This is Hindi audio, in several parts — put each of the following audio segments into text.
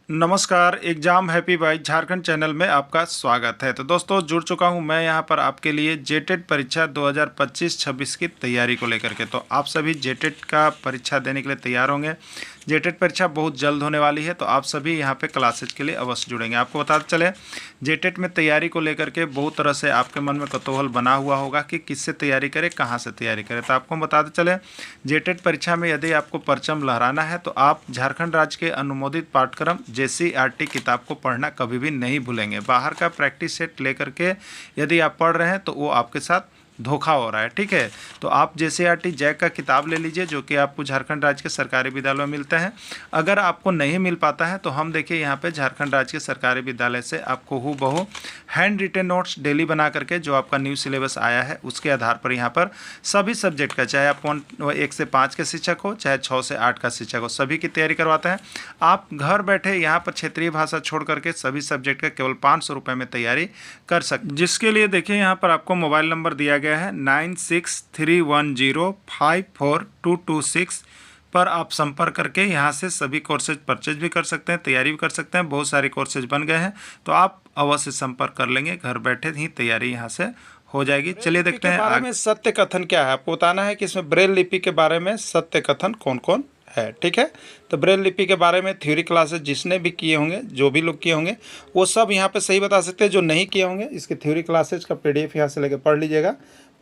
नमस्कार, exam happy by Jharkhand channel में आपका स्वागत है। तो दोस्तों जुड़ चुका हूं मैं यहां पर आपके लिए जेटेट परीक्षा 2025-26 की तैयारी को लेकर के। तो आप सभी जेटेट का परीक्षा देने के लिए तैयार होंगे। जेटेट परीक्षा बहुत जल्द होने वाली है, तो आप सभी यहां पे क्लासेज के लिए अवश्य जुड़ेंगे। आपको बताते चले, जेटेट में तैयारी को लेकर के बहुत तरह से आपके मन में कौतूहल बना हुआ होगा कि किससे तैयारी करें, कहाँ से तैयारी करें। तो आपको बताते चले, जेटेट परीक्षा में यदि आपको परचम लहराना है तो आप झारखंड राज्य के अनुमोदित पाठ्यक्रम JCERT किताब को पढ़ना कभी भी नहीं भूलेंगे। बाहर का प्रैक्टिस सेट लेकर के यदि आप पढ़ रहे हैं तो वो आपके साथ धोखा हो रहा है, ठीक है। तो आप JCERT जैक का किताब ले लीजिए, जो कि आपको झारखंड राज्य के सरकारी विद्यालयों में मिलते हैं। अगर आपको नहीं मिल पाता है तो हम देखिए यहाँ पे झारखंड राज्य के सरकारी विद्यालय से आपको हूबहू हैंड रिटेन नोट्स डेली बना करके, जो आपका न्यू सिलेबस आया है उसके आधार पर यहाँ पर सभी सब्जेक्ट का, चाहे आप 1 से 5 के शिक्षक हो, चाहे 6 से 8 का शिक्षक हो, सभी की तैयारी करवाते हैं। आप घर बैठे यहाँ पर क्षेत्रीय भाषा छोड़ करके सभी सब्जेक्ट का केवल 500 रुपये में तैयारी कर सकते, जिसके लिए देखिए यहाँ पर आपको मोबाइल नंबर दिया गया है 9631054226 पर आप संपर्क करके यहाँ से सभी कोर्सेज परचेज भी कर सकते हैं, तैयारी भी कर सकते हैं। बहुत सारे कोर्सेज बन गए हैं, तो आप अवश्य संपर्क कर लेंगे, घर बैठे ही तैयारी यहाँ से हो जाएगी। चलिए देखते हैं बारे में सत्य कथन क्या है। आपको बताना है कि इसमें ब्रेल लिपि के बारे में सत्य कथन कौन कौन है, ठीक है। तो ब्रेल लिपि के बारे में थ्योरी क्लासेस जिसने भी किए होंगे, जो भी लोग किए होंगे, वो सब यहाँ पे सही बता सकते हैं। जो नहीं किए होंगे, इसके थ्योरी क्लासेज का PDF यहाँ से लेकर पढ़ लीजिएगा।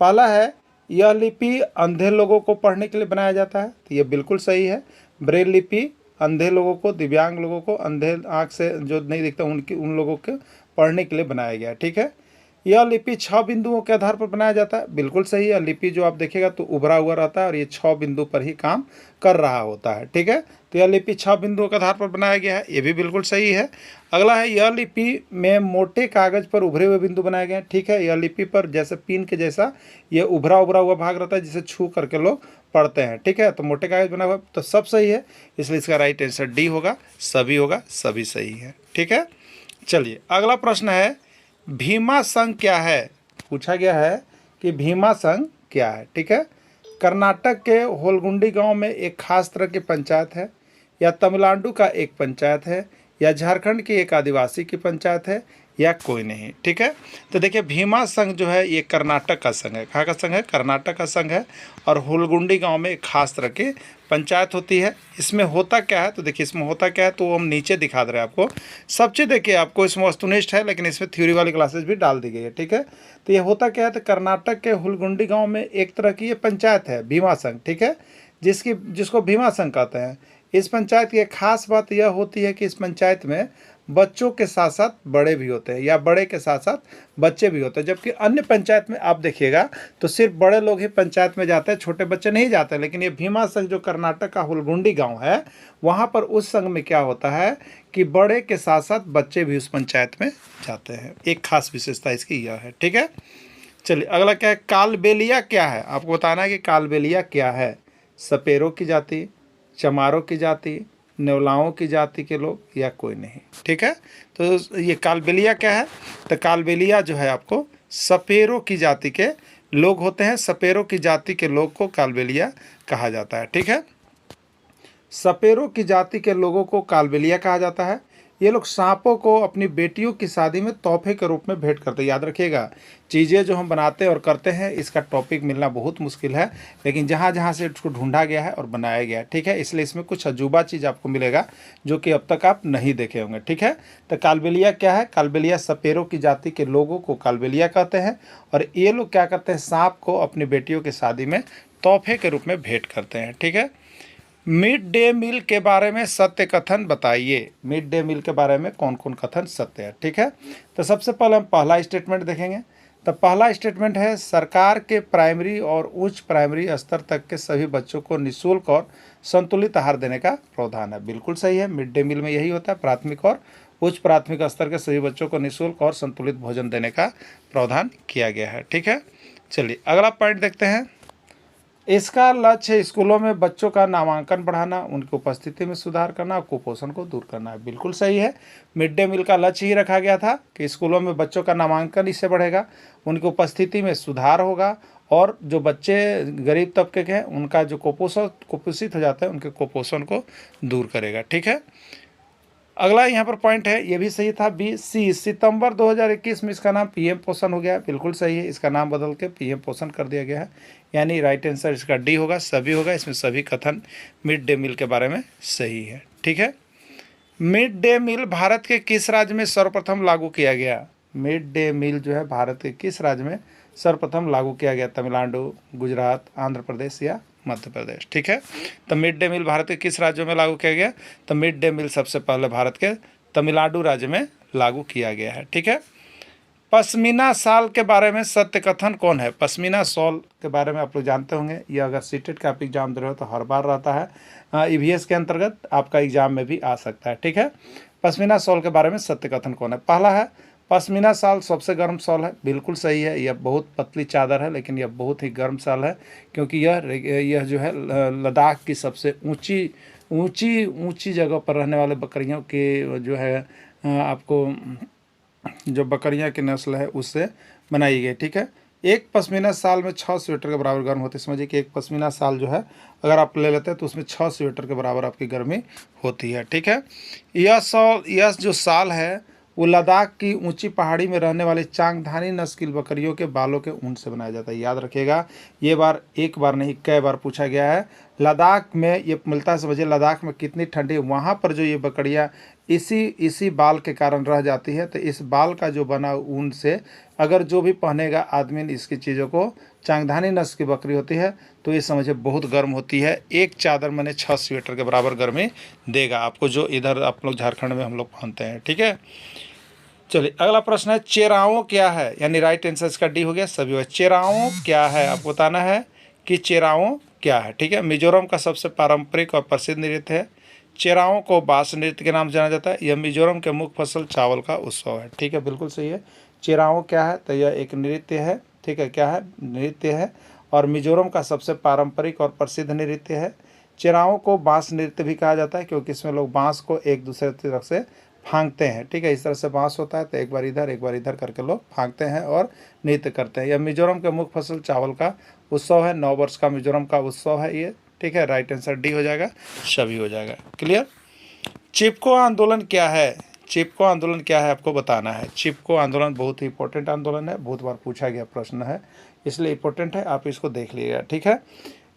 पहला है, यह लिपि अंधे लोगों को पढ़ने के लिए बनाया जाता है, तो ये बिल्कुल सही है। ब्रेल लिपि अंधे लोगों को, दिव्यांग लोगों को, अंधे आँख से जो नहीं दिखता उन लोगों के पढ़ने के लिए बनाया गया है, ठीक है। यह लिपि 6 बिंदुओं के आधार पर बनाया जाता है, बिल्कुल सही है। लिपि जो आप देखेगा तो उभरा हुआ रहता है और ये 6 बिंदु पर ही काम कर रहा होता है, ठीक है। तो यह लिपि 6 बिंदुओं के आधार पर बनाया गया है, ये भी बिल्कुल सही है। अगला है, यह लिपि में मोटे कागज पर उभरे हुए बिंदु बनाए गए हैं, ठीक है। यह लिपि पर जैसे पिन के जैसा ये उभरा हुआ भाग रहता है, जिसे छू करके लोग पढ़ते हैं, ठीक है। तो मोटे कागज बना हुआ, तो सब सही है, इसलिए इसका राइट आंसर डी होगा, सभी सही है, ठीक है। चलिए अगला प्रश्न है, भीमा संघ क्या है। पूछा गया है कि भीमा संघ क्या है, ठीक है। कर्नाटक के होलगुंडी गांव में एक खास तरह की पंचायत है, या तमिलनाडु का एक पंचायत है, या झारखंड की एक आदिवासी की पंचायत है, या कोई नहीं, ठीक है। तो देखिए भीमा संघ जो है ये कर्नाटक का संघ है। कहाँ का संघ है? कर्नाटक का संघ है। और हुलगुंडी गांव में एक खास तरह की पंचायत होती है। इसमें होता क्या है, तो देखिए इसमें होता क्या है तो हम नीचे दिखा दे रहे हैं आपको। सब चीज़ देखिए, आपको इसमें वस्तुनिष्ठ है, लेकिन इसमें थ्योरी वाली क्लासेस भी डाल दी गई है, ठीक है। तो ये होता क्या है, तो कर्नाटक के हुलगुंडी गाँव में एक तरह की ये पंचायत है, भीमा संघ, ठीक है, जिसको भीमा संघ कहते हैं। इस पंचायत की एक खास बात यह होती है कि इस पंचायत में बच्चों के साथ साथ बड़े भी होते हैं, या बड़े के साथ साथ बच्चे भी होते हैं। जबकि अन्य पंचायत में आप देखिएगा तो सिर्फ बड़े लोग ही पंचायत में जाते हैं, छोटे बच्चे नहीं जाते। लेकिन ये भीमा संघ जो कर्नाटक का हुलगुंडी गांव है, वहाँ पर उस संघ में क्या होता है कि बड़े के साथ साथ बच्चे भी उस पंचायत में जाते हैं। एक खास विशेषता इसकी यह है, ठीक है। चलिए अगला क्या है, कालबेलिया क्या है। आपको बताना है कि कालबेलिया क्या है। सपेरों की जाति, चमारों की जाति, नेवलाओं की जाति के लोग, या कोई नहीं, ठीक है। तो ये कालबेलिया क्या है, तो कालबेलिया जो है आपको सपेरों की जाति के लोग होते हैं। सपेरों की जाति के लोग को कालबेलिया कहा जाता है, ठीक है। सपेरों की जाति के लोगों को कालबेलिया कहा जाता है। ये लोग सांपों को अपनी बेटियों की शादी में तोहफे के रूप में भेंट करते हैं। याद रखिएगा, चीज़ें जो हम बनाते और करते हैं इसका टॉपिक मिलना बहुत मुश्किल है, लेकिन जहाँ जहाँ से इसको ढूंढा गया है और बनाया गया है, ठीक है। इसलिए इसमें कुछ अजूबा चीज़ आपको मिलेगा जो कि अब तक आप नहीं देखे होंगे, ठीक है। तो कालबेलिया क्या है, कालबेलिया सपेरों की जाति के लोगों को कालबेलिया कहते हैं। और ये लोग क्या करते हैं, सांप को अपनी बेटियों की शादी में तोहफे के रूप में भेंट करते हैं, ठीक है। मिड डे मील के बारे में सत्य कथन बताइए। मिड डे मील के बारे में कौन कौन कथन सत्य है, ठीक है। तो सबसे पहले हम पहला स्टेटमेंट देखेंगे। तो पहला स्टेटमेंट है, सरकार के प्राइमरी और उच्च प्राइमरी स्तर तक के सभी बच्चों को निःशुल्क और संतुलित आहार देने का प्रावधान है। बिल्कुल सही है, मिड डे मील में यही होता है, प्राथमिक और उच्च प्राथमिक स्तर के सभी बच्चों को निःशुल्क और संतुलित भोजन देने का प्रावधान किया गया है, ठीक है। चलिए अगला पॉइंट देखते हैं। इसका लक्ष्य है स्कूलों में बच्चों का नामांकन बढ़ाना, उनकी उपस्थिति में सुधार करना और कुपोषण को दूर करना है। बिल्कुल सही है, मिड डे मील का लक्ष्य ही रखा गया था कि स्कूलों में बच्चों का नामांकन इससे बढ़ेगा, उनकी उपस्थिति में सुधार होगा, और जो बच्चे गरीब तबके के हैं उनका जो कुपोषित हो जाता है उनके कुपोषण को दूर करेगा, ठीक है। अगला यहाँ पर पॉइंट है, ये भी सही था, बी सी सितंबर 2021 में इसका नाम पीएम पोषण हो गया, बिल्कुल सही है, इसका नाम बदल के पीएम पोषण कर दिया गया है, यानी राइट आंसर इसका डी होगा, सभी होगा, इसमें सभी कथन मिड डे मील के बारे में सही है। ठीक है, मिड डे मील भारत के किस राज्य में सर्वप्रथम लागू किया गया? मिड डे मील जो है भारत के किस राज्य में सर्वप्रथम लागू किया गया? तमिलनाडु, गुजरात, आंध्र प्रदेश या मध्य प्रदेश। ठीक है, तो मिड डे मील भारत के किस राज्यों में लागू किया गया? तो मिड डे मील सबसे पहले भारत के तमिलनाडु राज्य में लागू किया गया है। ठीक है, पश्मीना शाल के बारे में सत्य कथन कौन है? पश्मीना शॉल के बारे में आप लोग जानते होंगे, ये अगर सीटेट का आप एग्जाम दे रहे हो तो हर बार रहता है, ईवीएस के अंतर्गत आपका एग्जाम में भी आ सकता है। ठीक है, पश्मीना शॉल के बारे में सत्य कथन कौन है? पहला है, पश्मीना शाल सबसे गर्म शॉल है, बिल्कुल सही है, यह बहुत पतली चादर है लेकिन यह बहुत ही गर्म शाल है, क्योंकि यह जो है लद्दाख की सबसे ऊंची जगह पर रहने वाले बकरियों के जो है आपको जो बकरियां की नस्ल है उससे बनाई गई। ठीक है, एक पश्मीना शाल में 6 स्वेटर के बराबर गर्म होती है। समझिए कि एक पश्मीना शाल जो है अगर आप ले लेते हैं तो उसमें 6 स्वेटर के बराबर आपकी गर्मी होती है। ठीक है, यह जो शाल है वो लद्दाख की ऊंची पहाड़ी में रहने वाले चांगधानी नस्ल की बकरियों के बालों के ऊन से बनाया जाता है। याद रखिएगा, ये एक बार नहीं कई बार पूछा गया है। लद्दाख में ये मिलता है, समझिए लद्दाख में कितनी ठंडी है, वहाँ पर जो ये बकरियाँ इसी बाल के कारण रह जाती है, तो इस बाल का जो बना ऊन से अगर जो भी पहनेगा आदमी इसकी चीज़ों को, चांगधानी नस्ल की बकरी होती है, तो ये समझिए बहुत गर्म होती है। एक चादर मैंने 6 स्वेटर के बराबर गर्मी देगा आपको, जो इधर आप लोग झारखंड में हम लोग पहनते हैं। ठीक है, चलिए अगला प्रश्न है, चेराओ क्या है? यानी राइट आंसर इसका डी हो गया, सभी हो। चेराओ क्या है आपको बताना है कि चेराओ क्या है। ठीक है, मिजोरम का सबसे पारंपरिक और प्रसिद्ध नृत्य है। चेराओ को बांस नृत्य के नाम से जाना जाता है। यह मिजोरम के मुख्य फसल चावल का उत्सव है। ठीक है, बिल्कुल सही है। चेराओ क्या है? तो यह एक नृत्य है। ठीक है, क्या है? नृत्य है, और मिजोरम का सबसे पारंपरिक और प्रसिद्ध नृत्य है। चेराओ को बांस नृत्य भी कहा जाता है, क्योंकि इसमें लोग बांस को एक दूसरे तरफ से फांकते हैं। ठीक है, इस तरह से बांस होता है तो एक बार इधर करके लोग फांकते हैं और नृत्य करते हैं। यह मिजोरम के मुख्य फसल चावल का उत्सव है। 9 वर्ष का मिजोरम का उत्सव है ये। ठीक है, राइट आंसर डी हो जाएगा, सभी हो जाएगा। क्लियर? चिपको आंदोलन क्या है? चिपको आंदोलन क्या है आपको बताना है। चिपको आंदोलन बहुत ही इंपॉर्टेंट आंदोलन है, बहुत बार पूछा गया प्रश्न है, इसलिए इंपॉर्टेंट है, आप इसको देख लीजिएगा। ठीक है,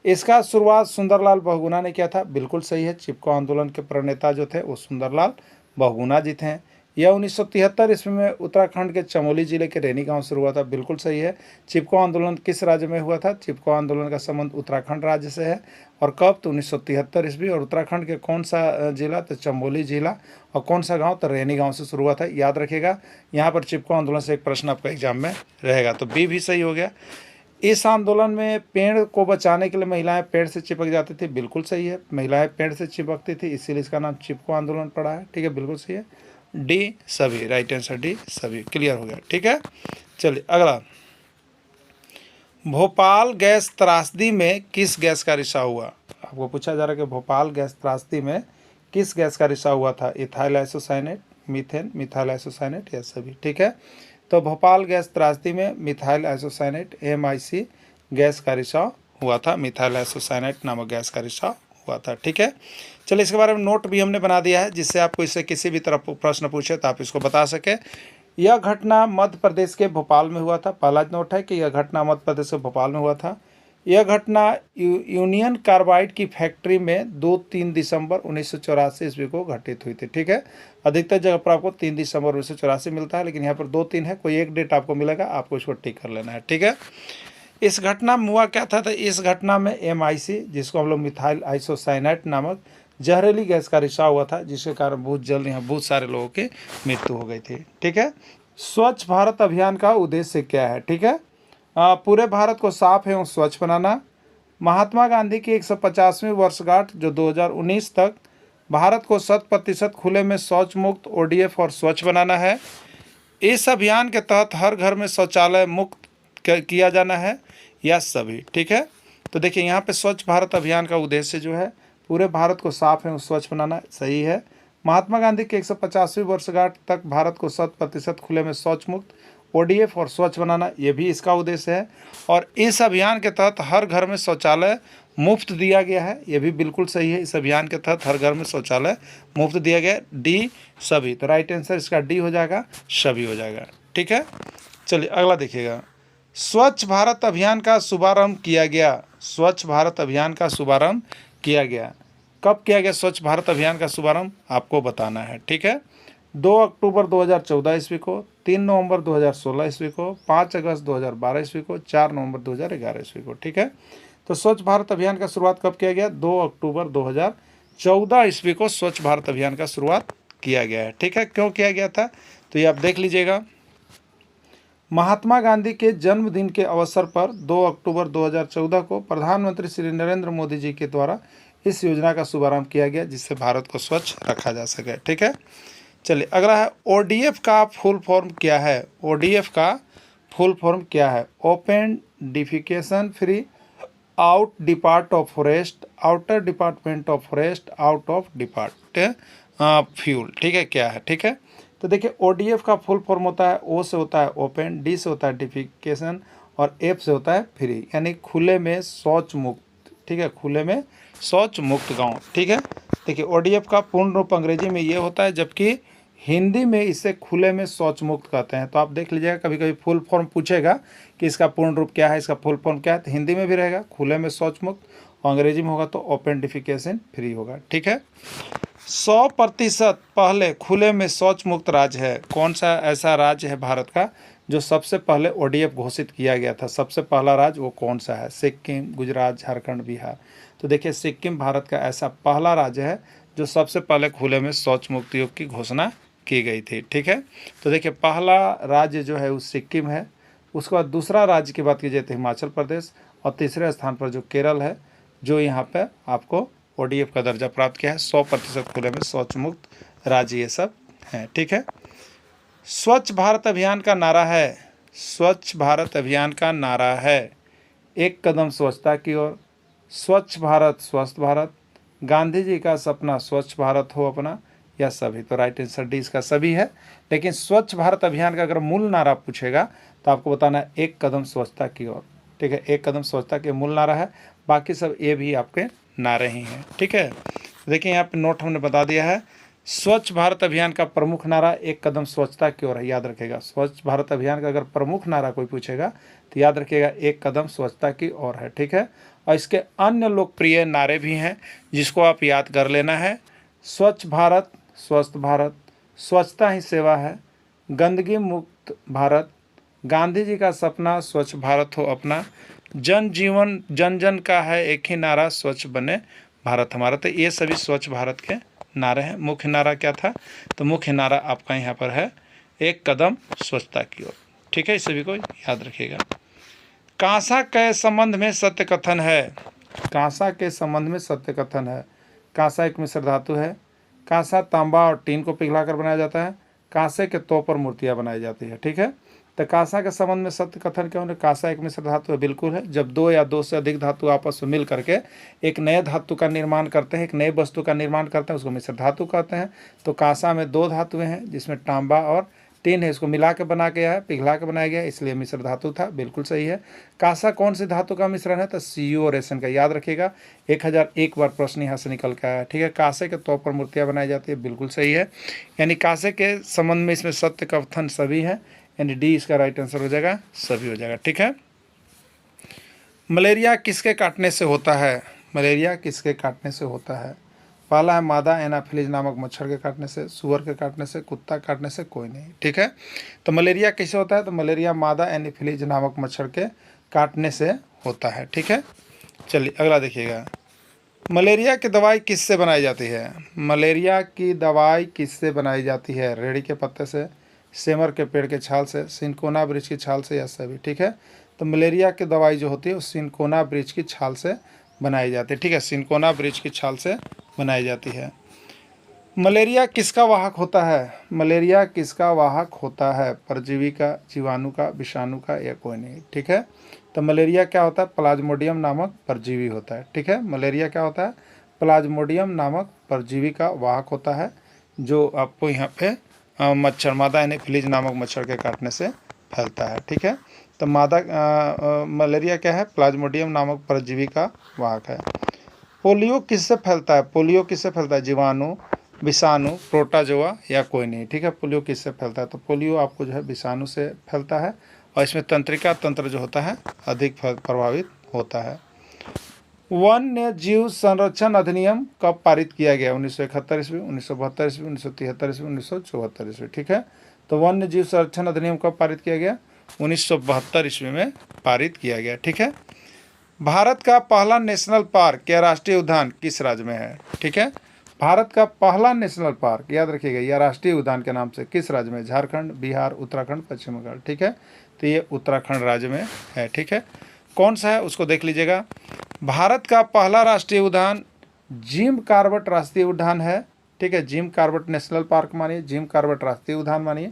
इसका शुरुआत सुंदरलाल बहुगुणा ने किया था, बिल्कुल सही है। चिपको आंदोलन के प्रणेता जो थे वो सुंदरलाल बहुगुणा जी थे। यह 1973 ईस्वी में उत्तराखंड के चमोली जिले के रैनी गांव से हुआ था, बिल्कुल सही है। चिपको आंदोलन किस राज्य में हुआ था? चिपको आंदोलन का संबंध उत्तराखंड राज्य से है। और कब? तो 1973 ईस्वी। और उत्तराखंड के कौन सा जिला? तो चमोली जिला। और कौन सा गांव? तो रैनी गांव से शुरू हुआ था। याद रखिएगा, यहाँ पर चिपको आंदोलन से एक प्रश्न आपका एग्जाम में रहेगा, तो बी भी सही हो गया। इस आंदोलन में पेड़ को बचाने के लिए महिलाएं पेड़ से चिपक जाती थी, बिल्कुल सही है। महिलाएं पेड़ से चिपकती थी, इसीलिए इसका नाम चिपको आंदोलन पड़ा है। ठीक है, बिल्कुल सही है, डी सभी, राइट आंसर डी सभी। क्लियर हो गया? ठीक है, चलिए अगला, भोपाल गैस त्रासदी में किस गैस का रिसाव हुआ? आपको पूछा जा रहा है कि भोपाल गैस त्रासदी में किस गैस का रिसाव हुआ था? Ethyl isocyanate, methane, methyl isocyanate या सभी। ठीक है, तो भोपाल गैस त्रासदी में मिथाइल आइसोसाइनेट MIC गैस का रिसाव हुआ था। मिथाइल आइसोसाइनेट नामक गैस का रिसाव हुआ था। ठीक है, चलिए इसके बारे में नोट भी हमने बना दिया है, जिससे आपको इससे किसी भी तरह प्रश्न पूछे तो आप इसको बता सके। यह घटना मध्य प्रदेश के भोपाल में हुआ था। पहला नोट है कि यह घटना मध्य प्रदेश के भोपाल में हुआ था। यह घटना यूनियन कार्बाइड की फैक्ट्री में 2-3 दिसंबर 1984 ईस्वी को घटित हुई थी। ठीक है, अधिकतर जगह पर आपको 3 दिसंबर 1984 मिलता है, लेकिन यहाँ पर 2-3 है, कोई एक डेट आपको मिलेगा, आपको इसको टिक कर लेना है। ठीक है, इस घटना में हुआ क्या था? तो इस घटना में MIC, जिसको हम लोग मिथाइल आइसोसाइनेट नामक जहरीली गैस का रिसाव हुआ था, जिसके कारण बहुत जल्द यहाँ बहुत सारे लोगों की मृत्यु हो गई थी। ठीक है, स्वच्छ भारत अभियान का उद्देश्य क्या है? ठीक है, पूरे भारत को साफ एवं स्वच्छ बनाना। महात्मा गांधी की 150वीं वर्षगांठ जो 2019 तक भारत को 100% खुले में शौच मुक्त ODF और स्वच्छ बनाना है। इस अभियान के तहत हर घर में शौचालय मुक्त किया जाना है, या सभी। ठीक है, तो देखिए यहाँ पे स्वच्छ भारत अभियान का उद्देश्य जो है पूरे भारत को साफ एवं स्वच्छ बनाना, सही है। महात्मा गांधी की 150वीं वर्षगांठ तक भारत को 100% खुले में शौच मुक्त ODF और स्वच्छ बनाना, ये भी इसका उद्देश्य है। और इस अभियान के तहत हर घर में शौचालय मुफ्त दिया गया है, ये भी बिल्कुल सही है। इस अभियान के तहत हर घर में शौचालय मुफ्त दिया गया है। डी सभी, तो राइट आंसर इसका डी हो जाएगा, सभी हो जाएगा। ठीक है, चलिए अगला देखिएगा। स्वच्छ भारत अभियान का शुभारंभ किया गया। स्वच्छ भारत अभियान का शुभारंभ किया गया, कब किया गया स्वच्छ भारत अभियान का शुभारंभ, आपको बताना है। ठीक है, 2 अक्टूबर 2014 ईस्वी को, 3 नवंबर 2016 ईस्वी को, 5 अगस्त 2012 ईस्वी को, 4 नवंबर 2011 ईस्वी को। ठीक है, तो स्वच्छ भारत अभियान का शुरुआत कब किया गया, 2 अक्टूबर 2014 ईस्वी को स्वच्छ भारत अभियान का शुरुआत किया गया है। ठीक है, क्यों किया गया था, तो ये आप देख लीजिएगा। महात्मा गांधी के जन्मदिन के अवसर पर 2 अक्टूबर 2014 को प्रधानमंत्री श्री नरेंद्र मोदी जी के द्वारा इस योजना का शुभारंभ किया गया, जिससे भारत को स्वच्छ रखा जा सके। ठीक है, चलिए अगला है ODF का फुल फॉर्म क्या है। ODF का फुल फॉर्म क्या है, open defecation free out depart of forest, outer department of forest, out of depart fuel. ठीक है, क्या है। ठीक है, तो देखिए ODF का फुल फॉर्म होता है, O से होता है ओपन, D से होता है डिफिकेशन और F से होता है फ्री, यानी खुले में शौच मुक्त। ठीक है, खुले में शौच मुक्त गांव। ठीक है, देखिए ODF का पूर्ण रूप अंग्रेजी में ये होता है, जबकि हिंदी में इसे खुले में शौच मुक्त कहते हैं। तो आप देख लीजिएगा, कभी कभी फुल फॉर्म पूछेगा कि इसका पूर्ण रूप क्या है, इसका फुल फॉर्म क्या है, तो हिंदी में भी रहेगा खुले में शौच मुक्त, और अंग्रेजी में होगा तो ओपन डिफिकेशन फ्री होगा। ठीक है, 100% पहले खुले में शौच मुक्त राज्य है, कौन सा ऐसा राज्य है भारत का जो सबसे पहले ODF घोषित किया गया था, सबसे पहला राज्य वो कौन सा है, सिक्किम, गुजरात, झारखंड, बिहार। तो देखिए सिक्किम भारत का ऐसा पहला राज्य है जो सबसे पहले खुले में शौच मुक्त योग की घोषणा की गई थी। ठीक है, तो देखिए पहला राज्य जो है वो सिक्किम है, उसके बाद दूसरा राज्य की बात की जाए तो हिमाचल प्रदेश, और तीसरे स्थान पर जो केरल है, जो यहाँ पे आपको ODF का दर्जा प्राप्त किया है। 100% खुले में शौच मुक्त राज्य ये सब हैं। ठीक है, स्वच्छ भारत अभियान का नारा है, स्वच्छ भारत अभियान का नारा है, एक कदम स्वच्छता की ओर, स्वच्छ भारत स्वस्थ भारत, गांधी जी का सपना स्वच्छ भारत हो अपना, या सभी। तो राइट आंसर डी इसका सभी है। लेकिन स्वच्छ भारत अभियान का अगर मूल नारा पूछेगा तो आपको बताना है एक कदम स्वच्छता की ओर। ठीक है, एक कदम स्वच्छता के मूल नारा है, बाकी सब ये भी आपके नारे ही हैं। ठीक है, देखिए यहाँ पे नोट हमने बता दिया है, स्वच्छ भारत अभियान का प्रमुख नारा एक कदम स्वच्छता की ओर है, याद रखेगा। स्वच्छ भारत अभियान का अगर प्रमुख नारा कोई पूछेगा तो याद रखिएगा एक कदम स्वच्छता की ओर है। ठीक है, और इसके अन्य लोकप्रिय नारे भी हैं जिसको आप याद कर लेना है। स्वच्छ भारत स्वस्थ भारत, स्वच्छता ही सेवा है, गंदगी मुक्त भारत, गांधी जी का सपना स्वच्छ भारत हो अपना, जन जीवन जन जन का है एक ही नारा स्वच्छ बने भारत हमारा। तो ये सभी स्वच्छ भारत के नारे हैं। मुख्य नारा क्या था, तो मुख्य नारा आपका यहाँ पर है एक कदम स्वच्छता की ओर। ठीक है, इस सभी को याद रखिएगा। कांसा के संबंध में सत्य कथन है, कांसा के संबंध में सत्य कथन है। कांसा एक मिश्र धातु है, कांसा तांबा और टीन को पिघलाकर बनाया जाता है, कांसे के तौर पर मूर्तियाँ बनाई जाती है। ठीक है, तो कांसा के संबंध में सत्य कथन क्यों है, कांसा एक मिश्र धातु है, बिल्कुल है। जब दो या दो से अधिक धातु आपस में मिल करके एक नए धातु का निर्माण करते हैं, एक नए वस्तु का निर्माण करते हैं, उसको मिश्र धातु कहते हैं। तो कांसा में 2 धातुएं हैं जिसमें तांबा और टीन है, इसको मिला के बना गया है, पिघला के बनाया गया है, इसलिए मिश्र धातु था, बिल्कुल सही है। कांसा कौन सी धातु का मिश्रण है, तो CO और SN का, याद रखिएगा। 1001 बार प्रश्न यहाँ से निकल के आया। ठीक है, कांसे के तौर पर मूर्तियाँ बनाई जाती है, बिल्कुल सही है। यानी कांसे के संबंध में इसमें सत्य कथन सभी है, यानी डी इसका राइट आंसर हो जाएगा, सभी हो जाएगा। ठीक है, मलेरिया किसके काटने से होता है, मलेरिया किसके काटने से होता है। पहला है मादा एनाफिलीज नामक मच्छर के काटने से, सुअर के काटने से, कुत्ता काटने से, कोई नहीं। ठीक है, तो मलेरिया कैसे होता है, तो मलेरिया मादा एनाफिलीज नामक मच्छर के काटने से होता है। ठीक है, चलिए अगला देखिएगा। मलेरिया की दवाई किससे बनाई जाती है, मलेरिया की दवाई किससे बनाई जाती है, रेड़ी के पत्ते से, सेमर के पेड़ के छाल से, सिनकोना वृक्ष की छाल से, या सभी। ठीक है, तो मलेरिया की दवाई जो होती है वो सिनकोना वृक्ष की छाल से बनाई जाती है। ठीक है, सिनकोना वृक्ष की छाल से बनाई जाती है। मलेरिया किसका वाहक होता है, मलेरिया किसका वाहक होता है, परजीवी का, जीवाणु का, विषाणु का, या कोई नहीं। ठीक है, तो मलेरिया क्या होता है, प्लाज्मोडियम नामक परजीवी होता है। ठीक है, मलेरिया क्या होता है, प्लाज्मोडियम नामक परजीवी का वाहक होता है, जो आपको यहाँ पे मच्छर मादा एनाफिलीज नामक मच्छर के काटने से फैलता है। ठीक है, तो मादा मलेरिया क्या है? प्लाज्मोडियम नामक परजीवी का वाहक है। पोलियो किससे फैलता है? पोलियो किससे फैलता है? जीवाणु, विषाणु, प्रोटोजोआ या कोई नहीं। ठीक है, पोलियो किससे फैलता है? तो पोलियो आपको जो है विषाणु से फैलता है और इसमें तंत्रिका तंत्र जो होता है अधिक प्रभावित होता है। वन्य जीव संरक्षण अधिनियम कब पारित किया गया? 1971 ईस्वी, 1972 ईस्वी, 1973 ईस्वी, 1974 ईस्वी। ठीक है, तो वन्य जीव संरक्षण अधिनियम कब पारित किया गया? 1972 ईस्वी में पारित किया गया। ठीक है, भारत का पहला नेशनल पार्क या राष्ट्रीय उद्यान किस राज्य में है? ठीक है, भारत का पहला नेशनल पार्क याद रखिएगा या राष्ट्रीय उद्यान के नाम से किस राज्य में? झारखंड, बिहार, उत्तराखंड, पश्चिम बंगाल। ठीक है, तो ये उत्तराखंड राज्य में है। ठीक है, कौन सा है उसको देख लीजिएगा। भारत का पहला राष्ट्रीय उद्यान जिम कॉर्बेट राष्ट्रीय उद्यान है। ठीक है, जिम कॉर्बेट नेशनल पार्क मानिए, जिम कॉर्बेट राष्ट्रीय उद्यान मानिए।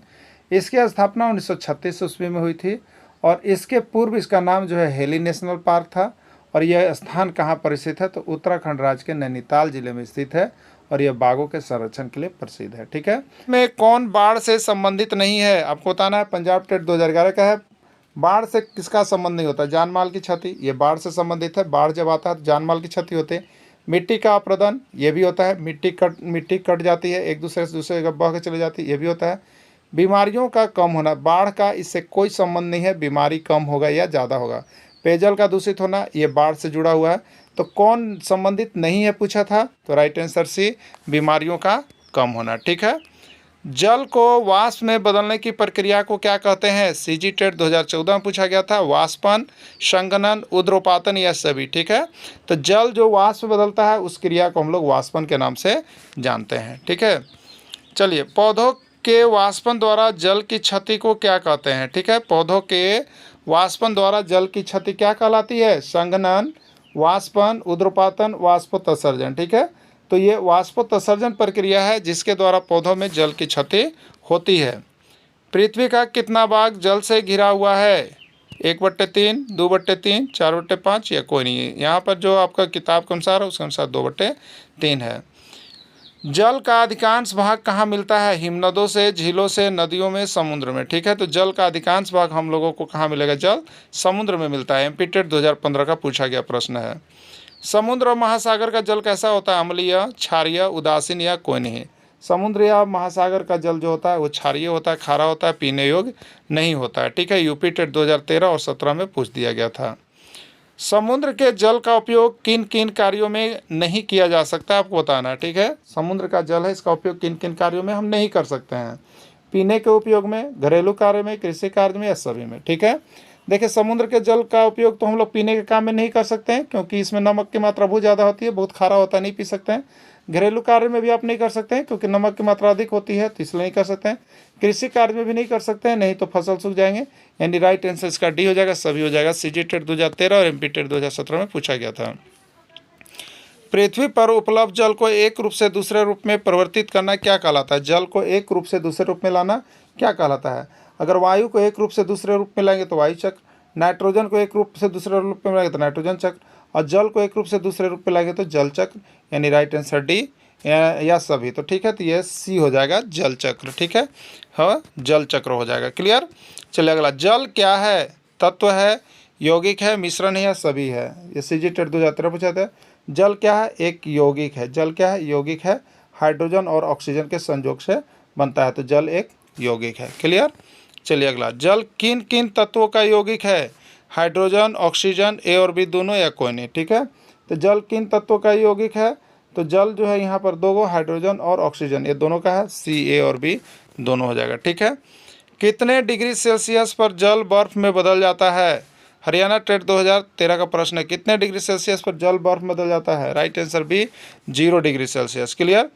इसकी स्थापना 1936 ईस्वी में हुई थी और इसके पूर्व इसका नाम जो है हेली नेशनल पार्क था। और यह स्थान कहाँ पर स्थित है? तो उत्तराखंड राज्य के नैनीताल जिले में स्थित है और यह बाघों के संरक्षण के लिए प्रसिद्ध है। ठीक है, में कौन बाढ़ से संबंधित नहीं है? आपको बताना है। पंजाब टेट 2011 का है। बाढ़ से किसका संबंध नहीं होता? जान माल की क्षति, ये बाढ़ से संबंधित है। बाढ़ जब आता है तो जान माल की क्षति होती है। मिट्टी का अपरदन, ये भी होता है। मिट्टी कट जाती है, एक दूसरे से दूसरे जगह बह के चले जाती है, ये भी होता है। बीमारियों का कम होना, बाढ़ का इससे कोई संबंध नहीं है, बीमारी कम होगा या ज़्यादा होगा। पेयजल का दूषित होना, ये बाढ़ से जुड़ा हुआ है। तो कौन संबंधित नहीं है पूछा था? तो राइट आंसर सी, बीमारियों का कम होना। ठीक है, जल को वाष्प में बदलने की प्रक्रिया को क्या कहते हैं? सीजी टेट 2014 में पूछा गया था। वाष्पन, संघनन, ऊर्ध्वपातन या सभी। ठीक है, तो जल जो वाष्प में बदलता है उस क्रिया को हम लोग वाष्पन के नाम से जानते हैं। ठीक है, चलिए, पौधों के वाष्पन द्वारा जल की क्षति को क्या कहते हैं? ठीक है, पौधों के वाष्पन द्वारा जल की क्षति क्या कहलाती है? संघनन, वाष्पन, ऊर्ध्वपातन, वाष्पोत्सर्जन। ठीक है, तो ये वाष्पोत्सर्जन प्रक्रिया है जिसके द्वारा पौधों में जल की क्षति होती है। पृथ्वी का कितना भाग जल से घिरा हुआ है? 1/3, 2/3, 4/5 या कोई नहीं है। यहाँ पर जो आपका किताब के अनुसार है उसके अनुसार 2/3 है। जल का अधिकांश भाग कहाँ मिलता है? हिमनदों से, झीलों से, नदियों में, समुद्र में। ठीक है, तो जल का अधिकांश भाग हम लोगों को कहाँ मिलेगा? जल समुद्र में मिलता है। एमपी टेट 2015 का पूछा गया प्रश्न है। समुद्र और महासागर का जल कैसा होता है? अम्लीय, क्षारीय, उदासीन या कोई नहीं। समुद्र या महासागर का जल जो होता है वो क्षारीय होता है, खारा होता है, पीने योग्य नहीं होता है। ठीक है, यूपी टेट 2013 और 17 में पूछ दिया गया था। समुद्र के जल का उपयोग किन किन कार्यों में नहीं किया जा सकता, आपको बताना है। ठीक है, समुद्र का जल है, इसका उपयोग किन किन कार्यों में हम नहीं कर सकते हैं? पीने के उपयोग में, घरेलू कार्य में, कृषि कार्य में या सभी में। ठीक है, देखिए, समुद्र के जल का उपयोग तो हम लोग पीने के काम में नहीं कर सकते हैं क्योंकि इसमें नमक की मात्रा बहुत ज़्यादा होती है, बहुत खारा होता है, नहीं पी सकते हैं। घरेलू कार्य में भी आप नहीं कर सकते हैं क्योंकि नमक की मात्रा अधिक होती है, तो इसलिए नहीं कर सकते हैं। कृषि कार्य में भी नहीं कर सकते हैं, नहीं तो फसल सूख जाएंगे। यानी राइट आंसर इसका डी हो जाएगा, सभी हो जाएगा। सीजी टेट 2013 और एमपी टेट 2017 में पूछा गया था। पृथ्वी पर उपलब्ध जल को एक रूप से दूसरे रूप में परिवर्तित करना क्या कहलाता है? जल को एक रूप से दूसरे रूप में लाना क्या कहलाता है? अगर वायु को एक रूप से दूसरे रूप में लाएंगे तो वायु चक्र, नाइट्रोजन को एक रूप से दूसरे रूप में लाएंगे तो नाइट्रोजन चक्र, और जल को एक रूप से दूसरे रूप में लाएंगे तो जल चक्र। यानी राइट आंसर डी या सभी। तो ठीक है, तो ये सी हो जाएगा, जल चक्र। ठीक है, हाँ, जल चक्र हो जाएगा। क्लियर? चलिए अगला, जल क्या है? तत्व है, यौगिक है, मिश्रण है या सभी है? ये सीजी टेट 2013 पूछा था। जल क्या है? एक यौगिक है। जल क्या है? यौगिक है, हाइड्रोजन और ऑक्सीजन के संयोग से बनता है, तो जल एक यौगिक है। क्लियर? चलिए अगला, जल किन किन तत्वों का यौगिक है? हाइड्रोजन, ऑक्सीजन, ए और बी दोनों या कोई नहीं। ठीक है, तो जल किन तत्वों का यौगिक है? तो जल जो है यहाँ पर दो, हाइड्रोजन और ऑक्सीजन, ये दोनों का है, सी, ए और बी दोनों हो जाएगा। ठीक है, कितने डिग्री सेल्सियस पर जल बर्फ में बदल जाता है? हरियाणा टेट 2013 का प्रश्न है, कितने डिग्री सेल्सियस पर जल बर्फ में बदल जाता है? Right answer B, 0 degree Celsius. Clear?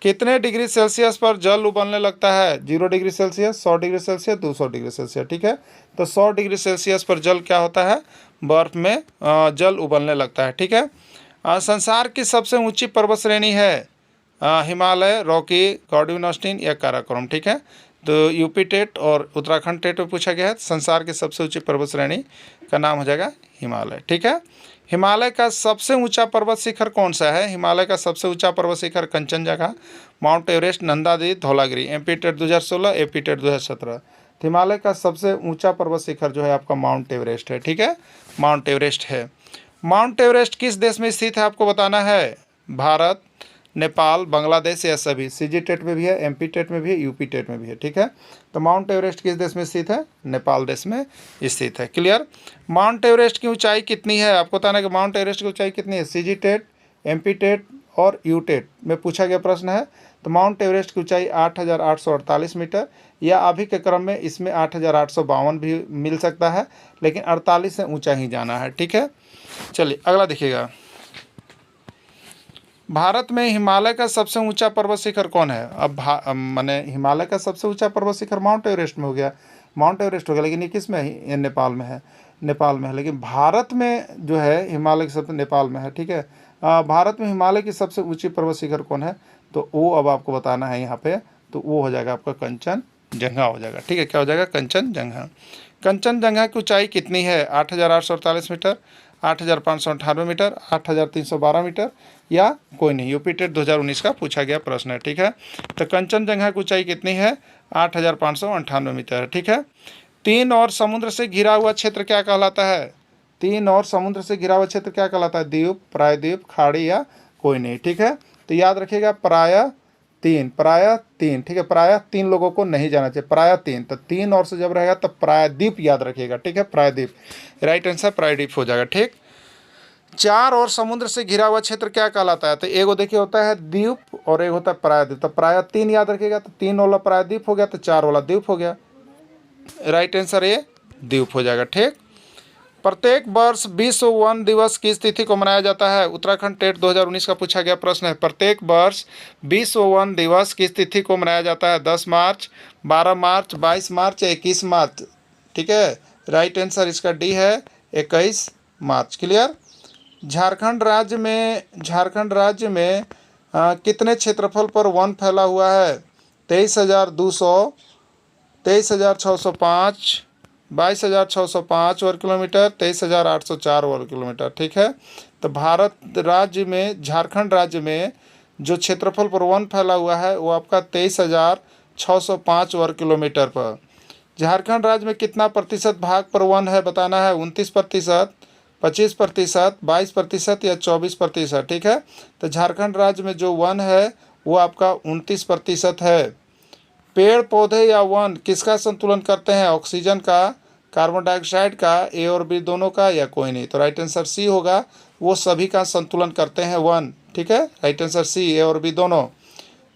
कितने डिग्री सेल्सियस पर जल उबलने लगता है? 0 degree Celsius, 100 degree Celsius, 200 degree Celsius. ठीक है, तो 100 डिग्री सेल्सियस पर जल क्या होता है? बर्फ में जल उबलने लगता है। ठीक है, संसार की सबसे ऊंची पर्वत श्रेणी है? हिमालय, रॉकी, गॉर्डविन ऑस्टिन या काराकोरम। ठीक है, तो यूपी टेट और उत्तराखंड टेट में पूछा गया है। संसार की सबसे ऊंची पर्वत श्रेणी का नाम हो जाएगा हिमालय। ठीक है, हिमालय का सबसे ऊंचा पर्वत शिखर कौन सा है? हिमालय का सबसे ऊंचा पर्वत शिखर Kanchenjunga, mount Everest, Nanda Devi, Dhaulagiri. MP TET 2016, AP TET 2017। तो हिमालय का सबसे ऊंचा पर्वत शिखर जो है आपका माउंट एवरेस्ट है। ठीक है, माउंट एवरेस्ट है। माउंट एवरेस्ट किस देश में स्थित है आपको बताना है। भारत, नेपाल, बांग्लादेश या सभी। सीजी टेट में भी है, एमपी टेट में भी है, यूपी टेट में भी है। ठीक है, तो माउंट एवरेस्ट किस देश में स्थित है। नेपाल देश में स्थित है। क्लियर। माउंट एवरेस्ट की ऊंचाई कितनी है आपको बताना है कि माउंट एवरेस्ट की ऊंचाई कितनी है। सीजी टेट, एमपी टेट और यू टेट में पूछा गया प्रश्न है। तो माउंट एवरेस्ट की ऊंचाई 8,848 मीटर, या अभी के क्रम में इसमें 8,852 भी मिल सकता है, लेकिन 48 से ऊंचा ही जाना है। ठीक है, चलिए अगला देखिएगा। भारत में हिमालय का सबसे ऊंचा पर्वत शिखर कौन है। अब माने हिमालय का सबसे ऊंचा पर्वत शिखर माउंट एवरेस्ट में हो गया, माउंट एवरेस्ट हो गया, लेकिन ये किस में है, ये नेपाल में है, नेपाल में है। लेकिन भारत में जो है हिमालय की सबसे, नेपाल में है। ठीक है, भारत में हिमालय की सबसे ऊंची पर्वत शिखर कौन है, तो वो अब आपको बताना है यहाँ पे। तो वो हो जाएगा आपका कंचनजंगा हो जाएगा। ठीक है, क्या हो जाएगा, कंचनजंगा। कंचनजंगा की ऊंचाई कितनी है। 8,848 मीटर, 8,598 मीटर, 8,312 मीटर, या कोई नहीं। यूपी टेट 2019 का पूछा गया प्रश्न है। ठीक है, तो कंचनजंगा की ऊंचाई कितनी है, 8,598 मीटर है। ठीक है, तीन और समुद्र से घिरा हुआ क्षेत्र क्या कहलाता है। तीन और समुद्र से घिरा हुआ क्षेत्र क्या कहलाता है। द्वीप, प्रायद्वीप, खाड़ी या कोई नहीं। ठीक है, तो याद रखिएगा प्रायः तीन, प्रायः तीन। ठीक है, प्रायः तीन लोगों को नहीं जाना चाहिए, प्रायः तीन। तो तीन और से जब रहेगा तब प्रायद्वीप याद रखिएगा। ठीक है, प्रायद्वीप राइट आंसर प्रायद्वीप हो जाएगा। ठीक, चार और समुद्र से घिरा हुआ क्षेत्र क्या कहलाता है। तो एगो देखिए होता है द्वीप और एक होता है प्रायद्वीप। तो प्रायः तीन याद रखिएगा, तो तीन वाला प्रायद्वीप हो गया, तो चार वाला द्वीप हो गया। राइट आंसर ये द्वीप हो जाएगा। ठीक, प्रत्येक वर्ष विश्व वन दिवस किस तिथि को मनाया जाता है। उत्तराखंड टेट 2019 का पूछा गया प्रश्न है। प्रत्येक वर्ष विश्व वन दिवस किस तिथि को मनाया जाता है। 10 मार्च, 12 मार्च, 22 मार्च या 21 मार्च। ठीक है, राइट आंसर इसका डी है 21 मार्च। क्लियर। झारखंड राज्य में कितने क्षेत्रफल पर वन फैला हुआ है। 23,200, 23,605, 22,605 वर्ग किलोमीटर, 23,804 वर्ग किलोमीटर। ठीक है, तो झारखंड राज्य में जो क्षेत्रफल पर वन फैला हुआ है वो आपका 23,605 वर्ग किलोमीटर पर। झारखंड राज्य में कितना प्रतिशत भाग पर वन है बताना है। 29%, 25%, 22% या 24%। ठीक है, तो झारखंड राज्य में जो वन है वो आपका 29% है। पेड़ पौधे या वन किसका संतुलन करते हैं। ऑक्सीजन का, कार्बन डाइऑक्साइड का, ए और बी दोनों का, या कोई नहीं। तो राइट आंसर सी होगा, वो सभी का संतुलन करते हैं वन। ठीक है, राइट आंसर सी, ए और बी दोनों।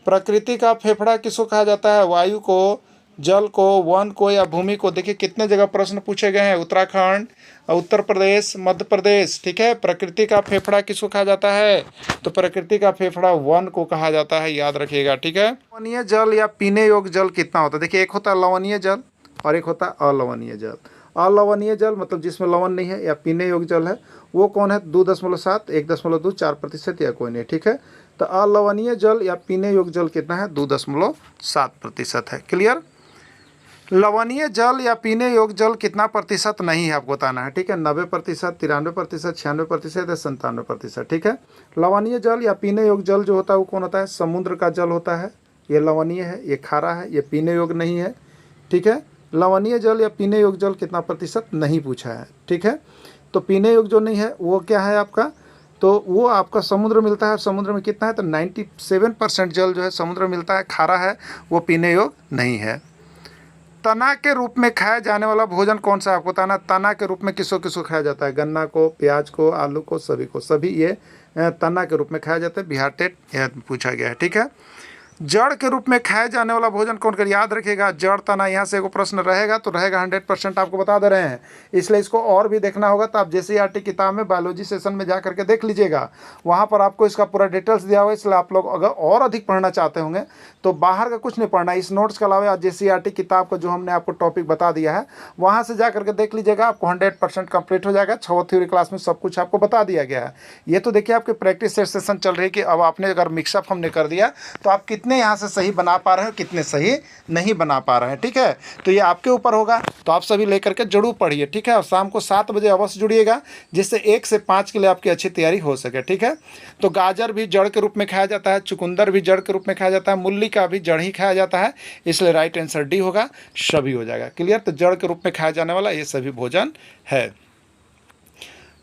प्रकृति का फेफड़ा किसको कहा जाता है। वायु को, जल को, वन को या भूमि को। देखिए कितने जगह प्रश्न पूछे गए हैं। उत्तराखंड, उत्तर प्रदेश, मध्य प्रदेश। ठीक है, प्रकृति का फेफड़ा किसको कहा जाता है, तो प्रकृति का फेफड़ा वन को कहा जाता है, याद रखिएगा। ठीक है, लवणीय जल या पीने योग्य जल कितना होता है। देखिए एक होता है लवणीय जल और एक होता है अलवणीय जल। अलवणीय जल मतलब जिसमें लवण नहीं है, या पीने योग्य जल है, वो कौन है। 2.7, 1.2, 4% या कोई नहीं। ठीक है, तो अलवणीय जल या पीने योग्य जल कितना है, 2.7% है। क्लियर। लवणीय जल या पीने योग्य जल कितना प्रतिशत नहीं है आपको बताना है। ठीक है, 90%, 93%, 96% या 97%। ठीक है, लवणीय जल या पीने योग्य जल जो होता है वो कौन होता है, समुद्र का जल होता है। ये लवणीय है, ये खारा है, ये पीने योग्य नहीं है। ठीक है, लवणीय जल या पीने योग्य जल कितना प्रतिशत नहीं पूछा है। ठीक है, तो पीने योग्य जो नहीं है वो क्या है आपका, तो वो आपका समुद्र मिलता है। समुद्र में कितना है, तो 97% जल जो है समुद्र में मिलता है, खारा है, वो पीने योग्य नहीं है। तना के रूप में खाया जाने वाला भोजन कौन सा है आपको बताना। तना के रूप में किसको किसको खाया जाता है। गन्ना को, प्याज को, आलू को, सभी को, सभी ये तना के रूप में खाया जाता है। बिहार टेट यह पूछा गया है। ठीक है, जड़ के रूप में खाए जाने वाला भोजन कौन कर, याद रखिएगा जड़ तना। यहाँ से एगो प्रश्न रहेगा तो रहेगा, 100% आपको बता दे रहे हैं, इसलिए इसको और भी देखना होगा। तो आप JCERT किताब में बायोलॉजी सेशन में जा करके देख लीजिएगा, वहाँ पर आपको इसका पूरा डिटेल्स दिया हुआ है। इसलिए आप लोग अगर और अधिक पढ़ना चाहते होंगे तो बाहर का कुछ नहीं पढ़ना, इस नोट्स के अलावा JCERT किताब का जो हमने आपको टॉपिक बता दिया है वहाँ से जा करके देख लीजिएगा, आपको 100% कंप्लीट हो जाएगा। 6 थ्योरी क्लास में सब कुछ आपको बता दिया गया है। ये तो देखिए आपकी प्रैक्टिस सेशन चल रही है कि अब आपने अगर मिक्सअप हमने कर दिया तो आप कितने कितने यहाँ से सही बना पा रहे हैं, कितने सही नहीं बना पा रहे हैं। ठीक है, तो ये आपके ऊपर होगा, तो आप सभी लेकर के जरूर पढ़िए। ठीक है, और शाम को 7 बजे अवश्य जुड़िएगा, जिससे 1 से 5 के लिए आपकी अच्छी तैयारी हो सके। ठीक है, तो गाजर भी जड़ के रूप में खाया जाता है, चुकंदर भी जड़ के रूप में खाया जाता है, मूली का भी जड़ ही खाया जाता है, इसलिए राइट आंसर डी होगा, सभी हो जाएगा। क्लियर, तो जड़ के रूप में खाया जाने वाला ये सभी भोजन है।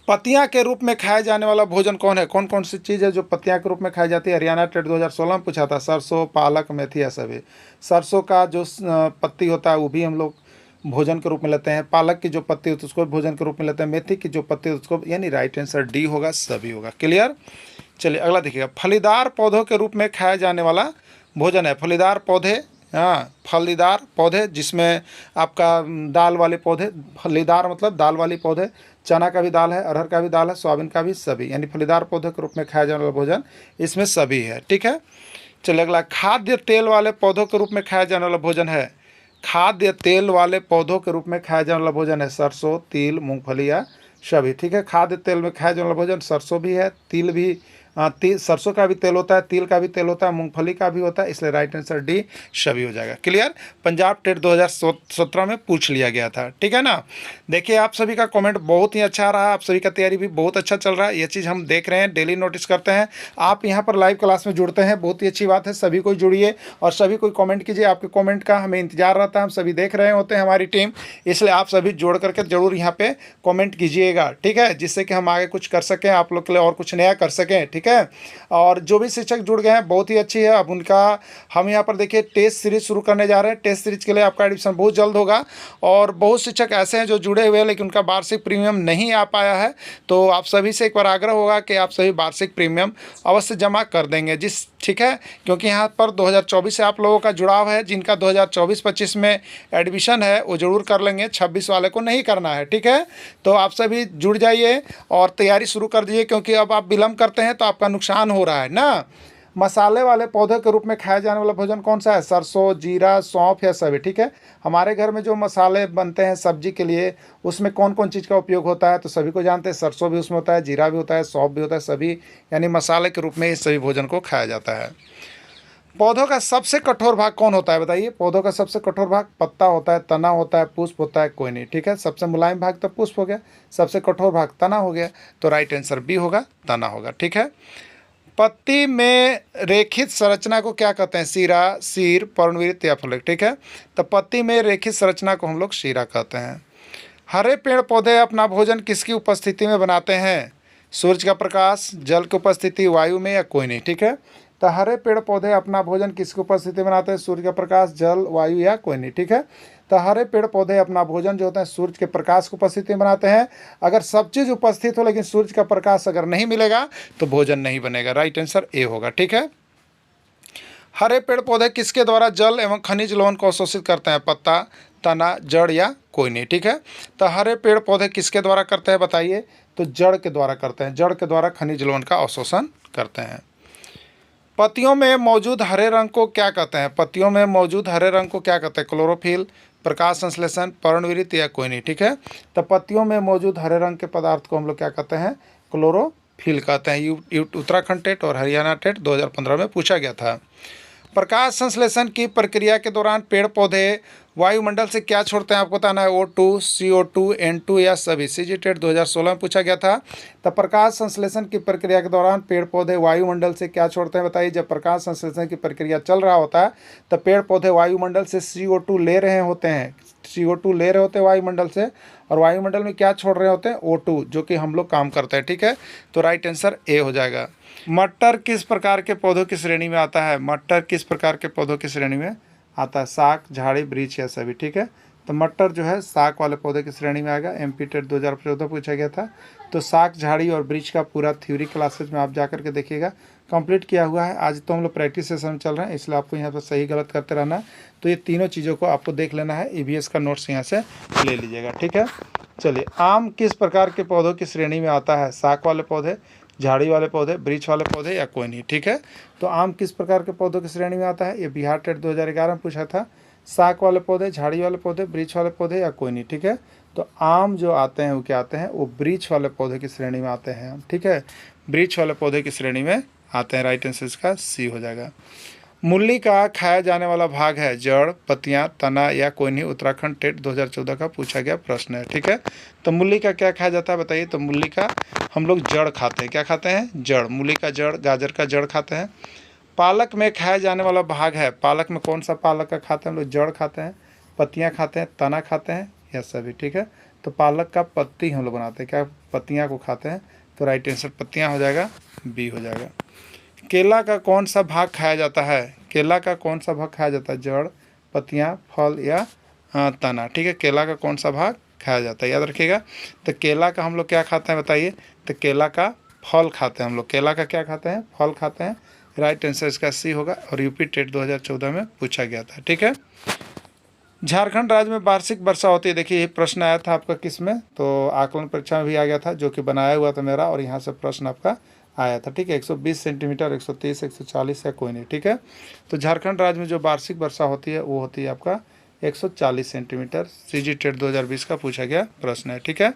पत्तियां के रूप में खाया जाने वाला भोजन कौन है? कौन कौन सी चीज़ है जो पत्तियां के रूप में खाई जाती है? हरियाणा टेट 2016 में पूछा था। सरसों, पालक, मेथी या सभी। सरसों का जो पत्ती होता है वो भी हम लोग भोजन के रूप में लेते हैं, पालक की जो पत्ती होती है उसको भोजन के रूप में लेते हैं, मेथी की जो पत्ती होती है उसको, यानी राइट आंसर डी होगा, सभी होगा। क्लियर, चलिए अगला देखिएगा। फलीदार पौधों के रूप में खाया जाने वाला भोजन है। फलीदार पौधे, हाँ, फलीदार पौधे जिसमें आपका दाल वाले पौधे, फलीदार मतलब दाल वाली पौधे, चना का भी दाल है, अरहर का भी दाल है, सोयाबीन का भी, सभी, यानी फलीदार पौधे के रूप में खाया जाने वाला भोजन इसमें सभी है। ठीक है, चलिए अगला। खाद्य तेल वाले पौधों के रूप में खाया जाने वाला भोजन है। खाद्य तेल वाले पौधों के रूप में खाया जाने वाला भोजन है सरसों, तिल, मूंगफली या सभी। ठीक है, खाद्य तेल में खाया जाने वाला भोजन सरसों भी है, तिल भी, सरसों का भी तेल होता है, तिल का भी तेल होता है, मूंगफली का भी होता है, इसलिए राइट आंसर डी सभी हो जाएगा। क्लियर, पंजाब टेट 2017 में पूछ लिया गया था। ठीक है ना। देखिए आप सभी का कमेंट बहुत ही अच्छा रहा, आप सभी का तैयारी भी बहुत अच्छा चल रहा है, ये चीज़ हम देख रहे हैं, डेली नोटिस करते हैं। आप यहाँ पर लाइव क्लास में जुड़ते हैं, बहुत ही अच्छी बात है, सभी को जुड़िए और सभी को कमेंट कीजिए। आपके कमेंट का हमें इंतजार रहता है, हम सभी देख रहे होते हैं हमारी टीम, इसलिए आप सभी जोड़ करके जरूर यहाँ पे कमेंट कीजिएगा। ठीक है, जिससे कि हम आगे कुछ कर सकें, आप लोग के लिए और कुछ नया कर सकें। ठीक है, और जो भी शिक्षक जुड़ गए हैं बहुत ही अच्छी है। अब उनका हम यहाँ पर देखिए टेस्ट सीरीज शुरू करने जा रहे हैं। टेस्ट सीरीज के लिए आपका एडमिशन बहुत जल्द होगा और बहुत शिक्षक ऐसे हैं जो जुड़े हुए हैं लेकिन उनका वार्षिक प्रीमियम नहीं आ पाया है, तो आप सभी से एक बार आग्रह होगा कि आप सभी वार्षिक प्रीमियम अवश्य जमा कर देंगे। ठीक है, क्योंकि यहाँ पर 2024 से आप लोगों का जुड़ाव है, जिनका 2024-25 में एडमिशन है वो जरूर कर लेंगे, 26 वाले को नहीं करना है। ठीक है, तो आप सभी जुड़ जाइए और तैयारी शुरू कर दीजिए, क्योंकि अब आप विलम्ब करते हैं तो आपका नुकसान हो रहा है ना। मसाले वाले पौधे के रूप में खाया जाने वाला भोजन कौन सा है? सरसों, जीरा, सौंफ या सभी। ठीक है, हमारे घर में जो मसाले बनते हैं सब्जी के लिए उसमें कौन कौन चीज़ का उपयोग होता है? तो सभी को जानते हैं, सरसों भी उसमें होता है, जीरा भी होता है, सौंफ भी होता है, सभी यानी मसाले के रूप में इस सभी भोजन को खाया जाता है। पौधों का सबसे कठोर भाग कौन होता है? बताइए। पौधों का सबसे कठोर भाग पत्ता होता है, तना होता है, पुष्प होता है, कोई नहीं। ठीक है, सबसे मुलायम भाग तो पुष्प हो गया, सबसे कठोर भाग तना हो गया, तो राइट आंसर बी होगा, तना होगा। ठीक है, पत्ती में रेखित संरचना को क्या कहते हैं? शीरा, शीर, पर्णवृत्त या फलक। ठीक है, तो पत्ती में रेखित संरचना को हम लोग शीरा कहते हैं। हरे पेड़ पौधे अपना भोजन किसकी उपस्थिति में बनाते हैं? सूरज का प्रकाश, जल की उपस्थिति, वायु में या कोई नहीं। ठीक है, तो हरे पेड़ पौधे अपना भोजन किसकी उपस्थिति में बनाते हैं? सूर्य का प्रकाश, जल, वायु या कोई नहीं। ठीक है, तो हरे पेड़ पौधे अपना भोजन जो होता है सूर्य के प्रकाश की उपस्थिति में बनाते हैं। अगर सब चीज़ उपस्थित हो लेकिन सूर्य का प्रकाश अगर नहीं मिलेगा तो भोजन नहीं बनेगा, राइट आंसर ए होगा। ठीक है, हरे पेड़ पौधे किसके द्वारा जल एवं खनिज लवण को अवशोषित करते हैं? पत्ता, तना, जड़ या कोई नहीं। ठीक है, तो हरे पेड़ पौधे किसके द्वारा करते हैं बताइए? तो जड़ के द्वारा करते हैं, जड़ के द्वारा खनिज लवण का अवशोषण करते हैं। पत्तियों में मौजूद हरे रंग को क्या कहते हैं? पत्तियों में मौजूद हरे रंग को क्या कहते हैं? क्लोरोफिल, प्रकाश संश्लेषण, पर्णवृत्त या कोई नहीं। ठीक है, तो पत्तियों में मौजूद हरे रंग के पदार्थ को हम लोग क्या कहते हैं? क्लोरोफिल कहते हैं। उत्तराखंड टेट और हरियाणा टेट 2015 में पूछा गया था। प्रकाश संश्लेषण की प्रक्रिया के दौरान पेड़ पौधे वायुमंडल से क्या छोड़ते हैं? आपको बताना है, O2, CO2, N2 या सभी। CG टेट 2016 में पूछा गया था। तो प्रकाश संश्लेषण की प्रक्रिया के दौरान पेड़ पौधे वायुमंडल से क्या छोड़ते हैं बताइए? जब प्रकाश संश्लेषण की प्रक्रिया चल रहा होता है तो पेड़ पौधे वायुमंडल से CO2 ले रहे होते हैं, CO2 ले रहे होते हैं वायुमंडल से, और वायुमंडल में क्या छोड़ रहे होते हैं? O2, जो कि हम लोग काम करते हैं। ठीक है, तो राइट आंसर ए हो जाएगा। मटर किस प्रकार के पौधों की श्रेणी में आता है? मटर किस प्रकार के पौधों की श्रेणी में आता है? शाक, झाड़ी, वृक्ष या सभी। ठीक है, तो मटर जो है शाक वाले पौधे की श्रेणी में आएगा। MP टेट 2014 पूछा गया था। तो शाक, झाड़ी और वृक्ष का पूरा थ्योरी क्लासेज में आप जा करके देखिएगा, कंप्लीट किया हुआ है। आज तो हम लोग प्रैक्टिस सेशन में चल रहे हैं, इसलिए आपको यहाँ पर सही गलत करते रहना है। तो ये तीनों चीज़ों को आपको देख लेना है, EVS का नोट्स यहाँ से ले लीजिएगा। ठीक है, चलिए। आम किस प्रकार के पौधों की श्रेणी में आता है? शाक वाले पौधे, झाड़ी वाले पौधे, वृक्ष वाले पौधे या कोई नहीं। ठीक है, तो आम किस प्रकार के पौधों की श्रेणी में आता है? ये बिहार टेट 2011 में पूछा था। शाक वाले पौधे, झाड़ी वाले पौधे, वृक्ष वाले पौधे या कोई नहीं। ठीक है, तो आम जो आते हैं वो क्या आते हैं? वो वृक्ष वाले पौधे की श्रेणी में आते हैं। ठीक है, वृक्ष वाले पौधे की श्रेणी में आते हैं, राइट आंसर इसका सी हो जाएगा। मूली का खाया जाने वाला भाग है जड़, पत्तियां, तना या कोई नहीं। उत्तराखंड टेट 2014 का पूछा गया प्रश्न है, ठीक है। तो मूली का क्या खाया जाता है बताइए। तो मूली का हम लोग जड़ खाते हैं। क्या खाते हैं? जड़। मूली का जड़, गाजर का जड़ खाते हैं। पालक में खाया जाने वाला भाग है, पालक में कौन सा पालक का खाते हैं हम लोग? जड़ खाते हैं, पत्तियाँ खाते हैं, तना खाते हैं, या सभी, ठीक है। तो पालक का पत्ती हम लोग बनाते हैं, क्या पत्तियाँ को खाते हैं। तो राइट आंसर पत्तियाँ हो जाएगा, बी हो जाएगा। केला का कौन सा भाग खाया जाता है? केला का कौन सा भाग खाया जाता है? जड़, पत्तियाँ, फल या तना, ठीक है। केला का कौन सा भाग खाया जाता है, याद रखिएगा। तो केला का हम लोग क्या खाते हैं बताइए। तो केला का फल खाते हैं हम लोग। केला का क्या खाते हैं? फल खाते हैं। राइट आंसर इसका सी होगा, और यूपी टेट 2014 में पूछा गया था, ठीक है। झारखंड राज्य में वार्षिक वर्षा होती है। देखिए ये प्रश्न आया था आपका किस में? तो आकलन परीक्षा में भी आ गया था, जो कि बनाया हुआ था मेरा, और यहाँ से प्रश्न आपका आया था, ठीक है। 120 सेंटीमीटर, 130, 140 या कोई नहीं, ठीक है। तो झारखंड राज्य में जो वार्षिक वर्षा होती है वो होती है आपका 140 सेंटीमीटर। सीजी टेट 2020 का पूछा गया प्रश्न है, ठीक है।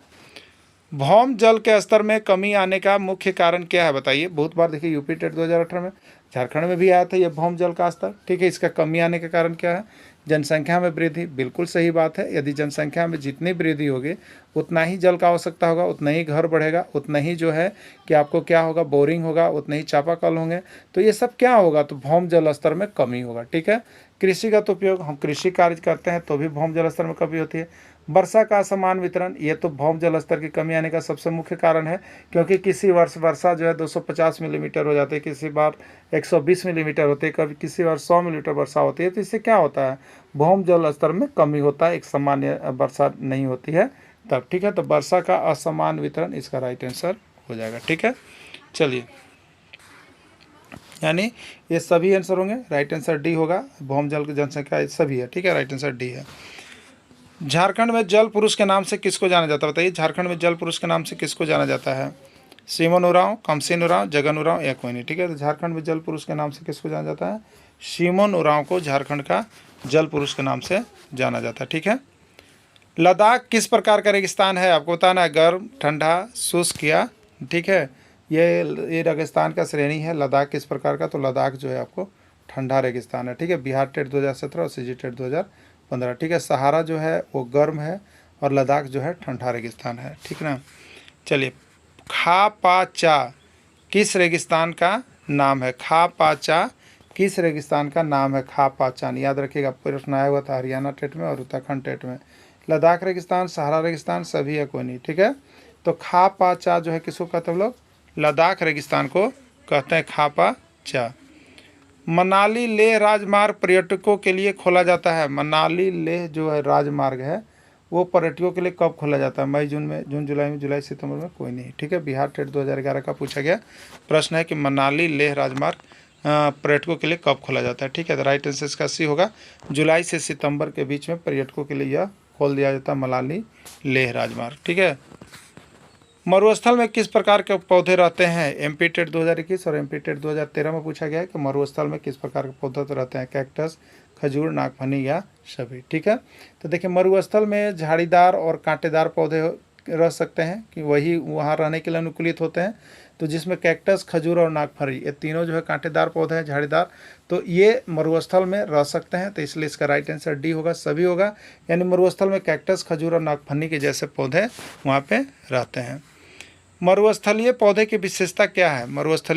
भौम जल के स्तर में कमी आने का मुख्य कारण क्या है बताइए। बहुत बार देखिए यूपी टेट 2018 में, झारखंड में भी आया था ये भौम जल का स्तर, ठीक है। इसका कमी आने का कारण क्या है? जनसंख्या में वृद्धि, बिल्कुल सही बात है। यदि जनसंख्या में जितनी वृद्धि होगी उतना ही जल का आवश्यकता होगा, उतना ही घर बढ़ेगा, उतना ही जो है कि आपको क्या होगा, बोरिंग होगा, उतने ही चापाकल होंगे। तो ये सब क्या होगा? तो भौम जल स्तर में कमी होगा, ठीक है। कृषिगत उपयोग, हम कृषि कार्य करते हैं तो भी भौम जल स्तर में कमी होती है। वर्षा का असमान वितरण, ये तो भौम जल स्तर की कमी आने का सबसे मुख्य कारण है, क्योंकि किसी वर्ष वर्षा जो है 250 मिलीमीटर हो जाती है, किसी बार 120 मिलीमीटर होती है, कभी किसी बार 100 मिलीमीटर वर्षा होती है। तो इससे क्या होता है? भौम जल स्तर में कमी होता है, एक सामान्य वर्षा नहीं होती है तब, ठीक है। तो वर्षा का असमान वितरण इसका राइट आंसर हो जाएगा, ठीक है। चलिए, यानी ये सभी आंसर होंगे। राइट आंसर डी होगा। भौम जल की जनसंख्या सभी है, ठीक है। राइट आंसर डी है। झारखंड में जल पुरुष के नाम से किसको जाना जाता है बताइए। झारखंड में जल पुरुष के नाम से किसको जाना जाता है? सिमन उरांव, कमसिन उरांव, जगन उरांव या कोई नहीं, ठीक है। तो झारखंड में जल पुरुष के नाम से किसको जाना जाता है? सिमन उरांव को झारखंड का जल पुरुष के नाम से जाना जाता है, ठीक है। लद्दाख किस प्रकार का रेगिस्तान है? आपको बताना है, गर्म, ठंडा, शुष्क या, ठीक है। ये रेगिस्तान का श्रेणी है लद्दाख किस प्रकार का। तो लद्दाख जो है आपको ठंडा रेगिस्तान है, ठीक है। बिहार टेट 2017 और सीजी टेट 2015, ठीक है। सहारा जो है वो गर्म है और लद्दाख जो है ठंडा रेगिस्तान है, ठीक ना। चलिए, खा पा चा किस रेगिस्तान का नाम है? खा पा चा किस रेगिस्तान का नाम है? खा पा चा, याद रखिएगा, प्रश्न आया हुआ था हरियाणा टेट में और उत्तराखंड टेट में। लद्दाख रेगिस्तान, सहारा रेगिस्तान, सभी है, कोई नहीं, ठीक है। तो खा पा चा जो है किसको कहते हैं हम लोग? लद्दाख रेगिस्तान को कहते हैं खा पा चा। मनाली लेह राजमार्ग पर्यटकों के लिए खोला जाता है। मनाली लेह जो है राजमार्ग है वो पर्यटकों के लिए कब खोला जाता है? मई जून में, जून जुलाई में, जुलाई सितंबर में, कोई नहीं, ठीक है। बिहार टेट 2011 का पूछा गया प्रश्न है कि मनाली लेह राजमार्ग पर्यटकों के लिए कब खोला जाता है, ठीक है। तो राइट आंसर इसका सी होगा। जुलाई से सितंबर के बीच में पर्यटकों के लिए यह खोल दिया जाता है मनाली लेह राजमार्ग, ठीक है। मरुस्थल में किस प्रकार के पौधे रहते हैं? एमपी टेट 2021 और एमपी टेट 2013 में पूछा गया है कि मरुस्थल में किस प्रकार के पौधे तो रहते हैं? कैक्टस, खजूर, नागफनी या सभी, ठीक है। तो देखिए मरुस्थल में झाड़ीदार और कांटेदार पौधे रह सकते हैं, कि वही वहाँ रहने के लिए अनुकूलित होते हैं। तो जिसमें कैक्टस, खजूर और नागफनी, ये तीनों जो है कांटेदार पौधे हैं, झाड़ीदार, तो ये मरुस्थल में रह सकते हैं। तो इसलिए इसका राइट आंसर डी होगा, सभी होगा। यानी मरुस्थल में कैक्टस, खजूर और नागफनी के जैसे पौधे वहाँ पे रहते हैं। मरुस्थलीय पौधे की विशेषता क्या है? मरुस्थल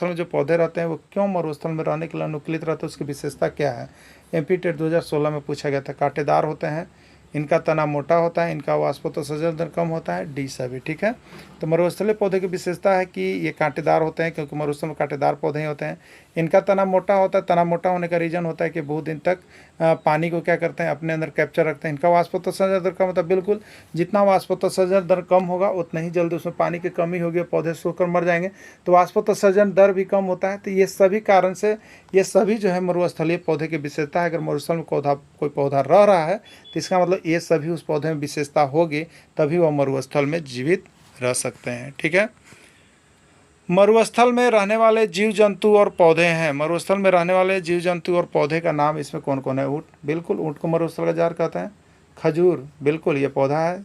में जो पौधे रहते हैं वो क्यों मरुस्थल में रहने के लिए अनुकूलित रहते हैं, उसकी विशेषता क्या है? एमपी टेट 2016 में पूछा गया था। कांटेदार होते हैं, इनका तना मोटा होता है, इनका वाष्पोत्सर्जन दर कम होता है, डी सभी, ठीक है। तो मरुस्थलीय पौधे की विशेषता है कि ये कांटेदार होते हैं, क्योंकि मरुस्थल में कांटेदार पौधे ही होते हैं। इनका तना मोटा होता है। तना मोटा होने का रीज़न होता है कि बहुत दिन तक पानी को क्या करते हैं, अपने अंदर कैप्चर रखते हैं। इनका वाष्पोत्सर्जन दर कम होता है, बिल्कुल जितना वाष्पोत्सर्जन दर कम होगा उतना ही जल्दी उसमें पानी की कमी होगी, पौधे सूखकर मर जाएंगे। तो वाष्पोत्सर्जन दर भी कम होता है। तो ये सभी कारण से ये सभी जो है मरुस्थलीय पौधे की विशेषता है। अगर मरुस्थल में कोई पौधा रह रहा है तो इसका मतलब ये सभी उस पौधे में विशेषता होगी, तभी वह मरुस्थल में जीवित रह सकते हैं, ठीक है। मरुस्थल में रहने वाले जीव जंतु और पौधे हैं। मरुस्थल में रहने वाले जीव जंतु और पौधे का नाम इसमें कौन कौन है? ऊँट, बिल्कुल, ऊँट को मरुस्थल का जार कहते हैं। खजूर, बिल्कुल ये पौधा है।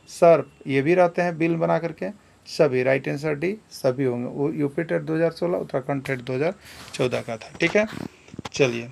सर्प, ये भी रहते हैं बिल बना करके, सभी। राइट आंसर डी, सभी होंगे। वो यूपी टेट 2016, उत्तराखंड टेट 2014 का था, ठीक है। चलिए,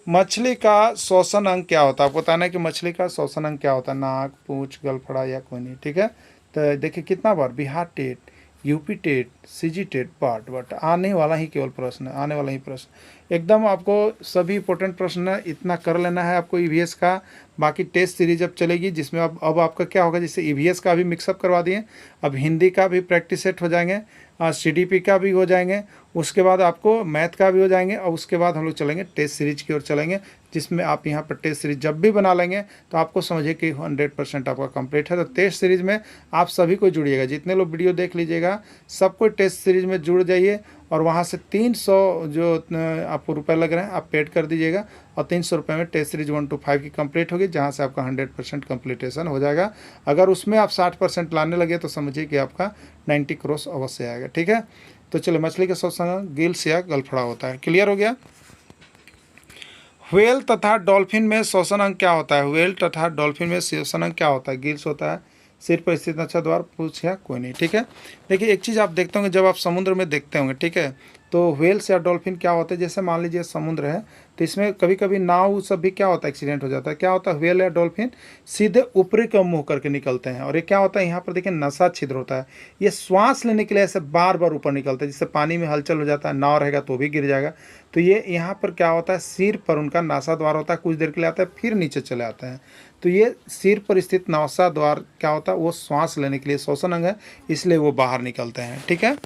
मछली का श्वसन अंग क्या होता है? आपको बताना है कि मछली का श्वसन अंग क्या होता है, नाक, पूंछ, गलफड़ा या कोई नहीं, ठीक है। तो देखिए कितना बार Bihar TET, UP TET, CG TET, but आने वाला ही केवल प्रश्न है, आने वाला ही प्रश्न एकदम आपको सभी इंपॉर्टेंट प्रश्न है, इतना कर लेना है आपको ईवीएस का। बाकी टेस्ट सीरीज अब चलेगी जिसमें अब आपका क्या होगा, जैसे ईवीएस का भी मिक्सअप करवा दिए, अब हिंदी का भी प्रैक्टिस सेट हो जाएंगे, सीडीपी का भी हो जाएंगे, उसके बाद आपको मैथ का भी हो जाएंगे, और उसके बाद हम लोग चलेंगे टेस्ट सीरीज की ओर चलेंगे, जिसमें आप यहाँ पर टेस्ट सीरीज जब भी बना लेंगे तो आपको समझिए कि 100% आपका कंप्लीट है। तो टेस्ट सीरीज में आप सभी को जुड़िएगा, जितने लोग वीडियो देख लीजिएगा सबको टेस्ट सीरीज में जुड़ जाइए, और वहाँ से 300 जो आपको रुपये लग रहे हैं आप पेड कर दीजिएगा, और 300 रुपये में टेस्ट सीरीज 1 to 5 की कंप्लीट होगी, जहाँ से आपका 100% कंप्लीटेशन हो जाएगा। अगर उसमें आप 60% लाने लगे तो समझिए कि आपका 90 क्रॉस अवश्य आएगा, ठीक है। तो चलिए, मछली के श्वसन अंग गिल्स या गलफड़ा होता है, क्लियर हो गया। व्हेल तथा डॉल्फिन में श्वसन अंग क्या होता है? व्हेल तथा डॉल्फिन में श्वसन अंग क्या होता है? गिल्स होता है, सिर पर स्थित नच्छा द्वार, पूछ या कोई नहीं, ठीक है। देखिए एक चीज़ आप देखते होंगे जब आप समुद्र में देखते होंगे, ठीक है, तो व्हेल्स या डॉल्फिन क्या होते हैं, जैसे मान लीजिए समुद्र है तो इसमें कभी कभी नाव सब भी क्या होता है, एक्सीडेंट हो जाता है। क्या होता है, व्हेल या डॉल्फिन सीधे ऊपरी का मुँह करके निकलते हैं, और ये क्या होता है, यहाँ पर देखिए नसा छिद्र होता है, ये श्वास लेने के लिए ऐसे बार बार ऊपर निकलता है, जिससे पानी में हलचल हो जाता है, नाव रहेगा तो भी गिर जाएगा। तो ये यहाँ पर क्या होता है, सिर पर उनका नासा द्वार होता है, कुछ देर के लिए आता है फिर नीचे चले आते हैं। तो ये सिर पर स्थित नासा द्वार क्या होता है, वो श्वास लेने के लिए श्वसन अंग है, इसलिए वो बाहर निकलते हैं, ठीक है।